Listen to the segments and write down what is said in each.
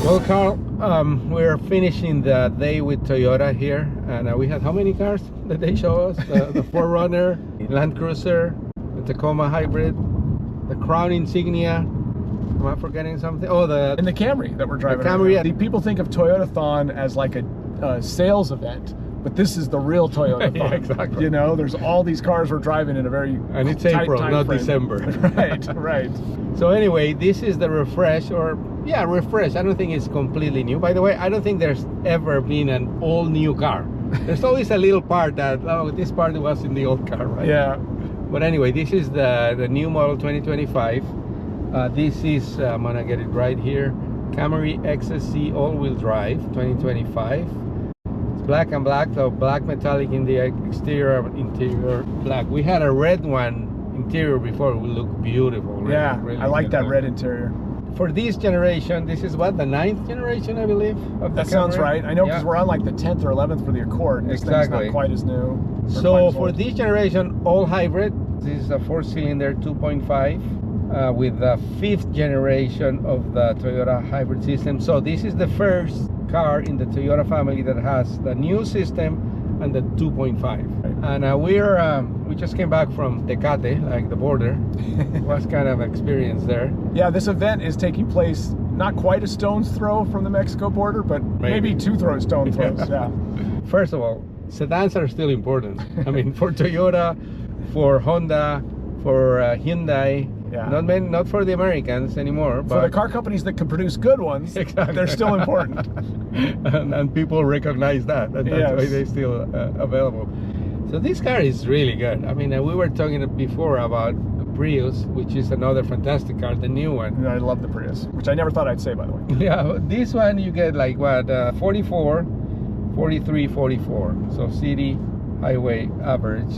Well, Carl, we're finishing the day with Toyota here, and we had how many cars that they show us? The 4Runner, Land Cruiser, the Tacoma Hybrid, the Crown Insignia. Am I forgetting something? Oh, and the Camry that we're driving. The Camry. Right now. People think of Toyotathon as like a sales event, but this is the real Toyotathon. Yeah, exactly. You know, there's all these cars we're driving in a very and it's tight April, not frame. December. Right, right. So anyway, this is the refresh, or yeah, refresh. I don't think it's completely new. By the way, I don't think there's ever been an all new car. There's always a little part that, oh, this part was in the old car, right? Yeah. But anyway, this is the new model 2025. This is, I'm gonna get it right here, Camry XSC all-wheel drive 2025. It's black and black, so black metallic in the exterior, interior black. We had a red one interior before. It will look beautiful. Really, Yeah, really I like that good. red interior. For this generation, this is what, the 9th generation, I believe, of the That sounds Camry? right. I know, because Yeah. we're on like the 10th or 11th for the Accord. This thing's Exactly. not quite as new. So for this generation, all hybrid. This is a 4-cylinder 2.5 with the 5th generation of the Toyota hybrid system. So this is the first car in the Toyota family that has the new system and the 2.5. And we just came back from Tecate, like the border. It was kind of experience there. Yeah, this event is taking place not quite a stone's throw from the Mexico border, but maybe 2 stone throws. Yeah. First of all, sedans are still important. I mean, for Toyota, for Honda, for Hyundai. Yeah. Not for the Americans anymore, but for the car companies that can produce good ones, exactly. They're still important. and people recognize that, and that's why they're still available. So this car is really good. I mean, we were talking before about Prius, which is another fantastic car, the new one. And I love the Prius, which I never thought I'd say, by the way. Yeah, this one you get like what, 44, 43, 44. So city, highway, average.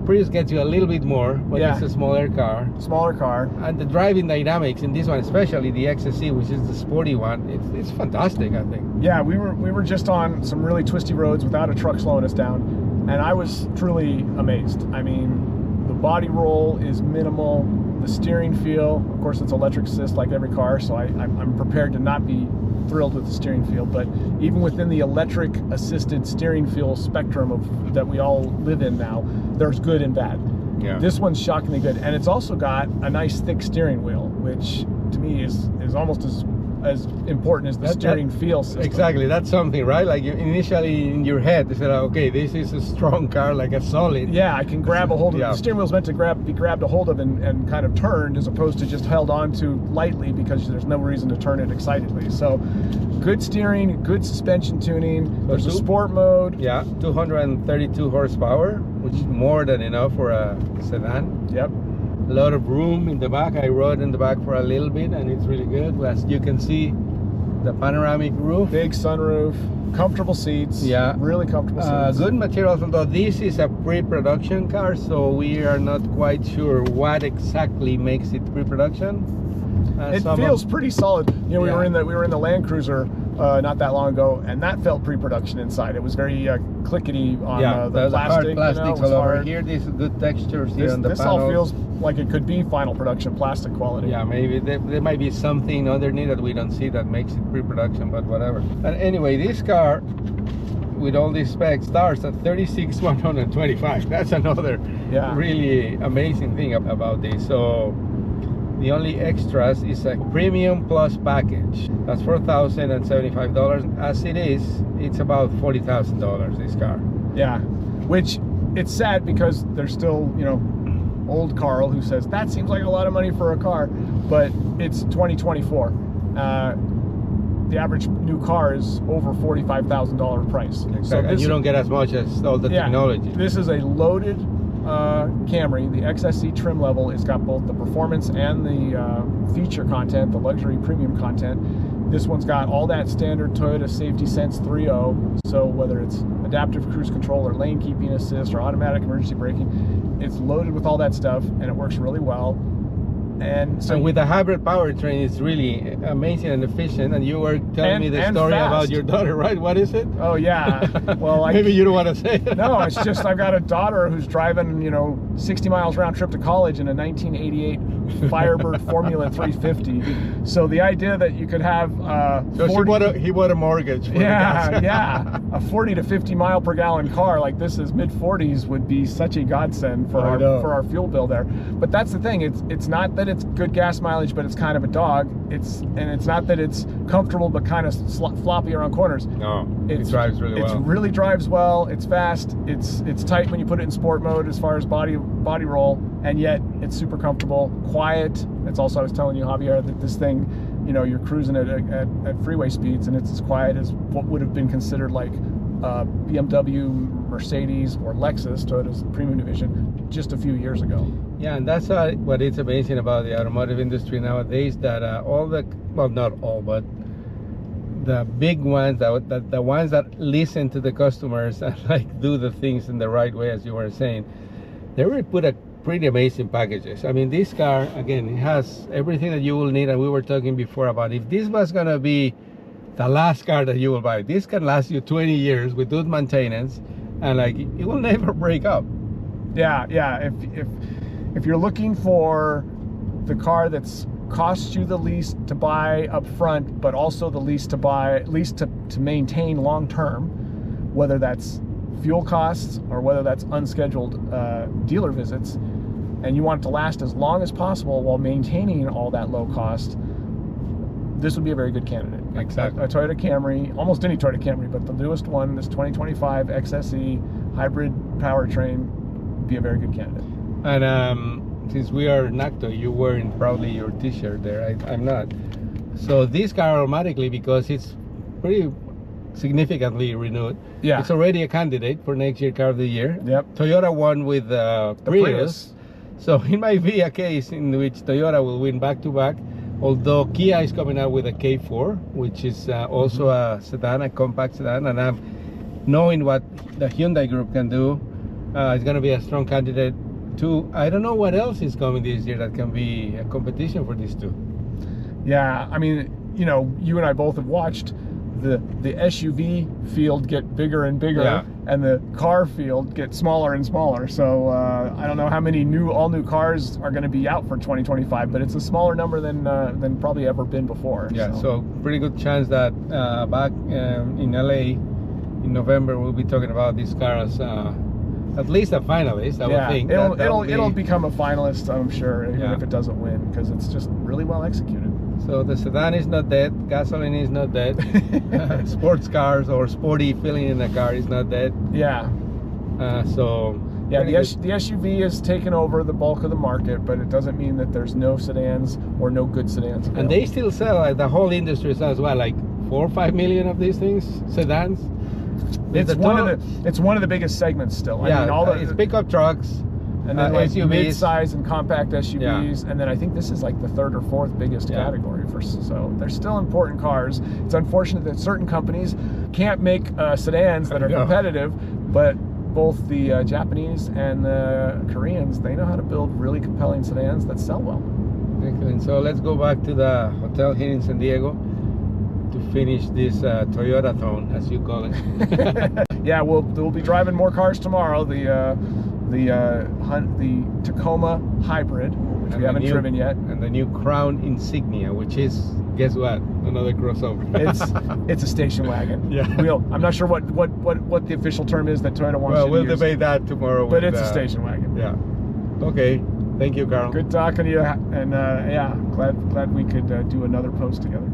Prius gets you a little bit more, but it's a smaller car. Smaller car. And the driving dynamics in this one, especially the XSC, which is the sporty one, it's fantastic, I think. Yeah, we were just on some really twisty roads without a truck slowing us down, and I was truly amazed. I mean, the body roll is minimal. The steering feel, of course, it's electric assist like every car, so I'm prepared to not be thrilled with the steering feel, but even within the electric assisted steering feel spectrum that we all live in now, there's good and bad. Yeah. This one's shockingly good, and it's also got a nice thick steering wheel, which to me is almost as important as the steering feel system. Exactly, that's something, right? Like initially in your head, you said, okay, this is a strong car, like a solid. Yeah, I can grab a hold of it. The steering wheel's meant to be grabbed a hold of and kind of turned, as opposed to just held on to lightly, because there's no reason to turn it excitedly. So good steering, good suspension tuning. There's a sport mode. Yeah, 232 horsepower, which is more than enough for a sedan. Yep. A lot of room in the back. I rode in the back for a little bit, and it's really good. As you can see, the panoramic roof. Big sunroof, comfortable seats. Yeah. Really comfortable seats. Good materials, although this is a pre-production car, so we are not quite sure what exactly makes it pre-production. It feels pretty solid. You know, we were in the Land Cruiser not that long ago, and that felt pre-production inside. It was very clickety on the plastic. Hard plastics all over here. These good textures here on the panels. This all feels like it could be final production plastic quality. Yeah, maybe there might be something underneath that we don't see that makes it pre-production, but whatever. And anyway, this car, with all these specs, starts at $36,125. That's another really amazing thing about this. So the only extras is a premium plus package. That's $4,075. As it is, it's about $40,000, this car. Yeah, which it's sad, because there's still, you know, old Carl who says that seems like a lot of money for a car, but it's 2024. The average new car is over $45,000 price. Exactly. So and you don't get as much as all the technology. This is a loaded Camry. The XSC trim level has got both the performance and the feature content, the luxury premium content. This one's got all that standard Toyota Safety Sense 3.0, so whether it's adaptive cruise control or lane keeping assist or automatic emergency braking, it's loaded with all that stuff, and it works really well. And so with the hybrid powertrain, it's really amazing and efficient. And you were telling me the story about your daughter, right? What is it? Oh yeah. Well, maybe you don't want to say it. No, it's just I've got a daughter who's driving, you know, 60 miles round trip to college in a 1988 Firebird Formula 350. So the idea that you could have so 40, he bought a mortgage for the gas. yeah, a 40 to 50 mile per gallon car like this is mid 40s would be such a godsend for our fuel bill there. But that's the thing, it's not that it's good gas mileage, but it's kind of a dog. It's not that it's comfortable but kind of floppy around corners. No, it drives really well. It really drives well. It's fast. It's tight when you put it in sport mode as far as body roll, and yet it's super comfortable, quiet. That's also, I was telling you, Javier, that this thing, you know, you're cruising at freeway speeds and it's as quiet as what would have been considered like BMW, Mercedes, or Lexus, Toyota's premium division, just a few years ago. Yeah, and that's what is amazing about the automotive industry nowadays, that all the, well, not all, but the big ones, the ones that listen to the customers and like do the things in the right way, as you were saying, they really put a pretty amazing packages. I mean, this car, again, it has everything that you will need, and we were talking before about if this was gonna be the last car that you will buy, this can last you 20 years with good maintenance, and like it will never break up. Yeah. If you're looking for the car that's costs you the least to buy up front, but also the least to maintain long term, whether that's fuel costs or whether that's unscheduled dealer visits, and you want it to last as long as possible while maintaining all that low cost, this would be a very good candidate. Exactly. A Toyota Camry, almost any Toyota Camry, but the newest one, this 2025 XSE hybrid powertrain, would be a very good candidate. And since we are NACTO, you're wearing proudly your t-shirt there, I'm not. So this car automatically, because it's pretty significantly renewed, yeah, it's already a candidate for next year Car of the Year. Yep. Toyota won with the Prius. So it might be a case in which Toyota will win back-to-back, although Kia is coming out with a K4, which is also a sedan, a compact sedan, and I'm knowing what the Hyundai group can do, it's going to be a strong candidate too. I don't know what else is coming this year that can be a competition for these two. Yeah, I mean, you know, you and I both have watched the SUV field get bigger and bigger, yeah, and the car field get smaller and smaller. So I don't know how many all new cars are going to be out for 2025, but it's a smaller number than probably ever been before. Yeah, so pretty good chance that back in LA in November we'll be talking about this car as at least a finalist. I would think it'll become a finalist, I'm sure, even if it doesn't win, because it's just really well executed. So the sedan is not dead, gasoline is not dead, sports cars or sporty feeling in the car is not dead. Yeah. So yeah, the SUV has taken over the bulk of the market, but it doesn't mean that there's no sedans or no good sedans available. And they still sell, like the whole industry sells what, like 4 or 5 million of these things, sedans. It's one of the biggest segments still. Yeah, I mean, it's pickup trucks, and then like SUVs, mid-size and compact SUVs, yeah, and then I think this is like the 3rd or 4th biggest category for. So they're still important cars. It's unfortunate that certain companies can't make sedans that are competitive, but both the Japanese and the Koreans, they know how to build really compelling sedans that sell well. Excellent. So let's go back to the hotel here in San Diego to finish this Toyota-thon, as you call it. Yeah, we'll be driving more cars tomorrow. The Tacoma Hybrid, which we haven't driven yet, and the new Crown Insignia, which is, guess what, another crossover. it's a station wagon. Yeah. I'm not sure what the official term is that Toyota wants. Well, to we'll use. Debate that tomorrow. But it's a station wagon. Yeah. Okay. Thank you, Carl. Good talking to you, and yeah, glad we could do another post together.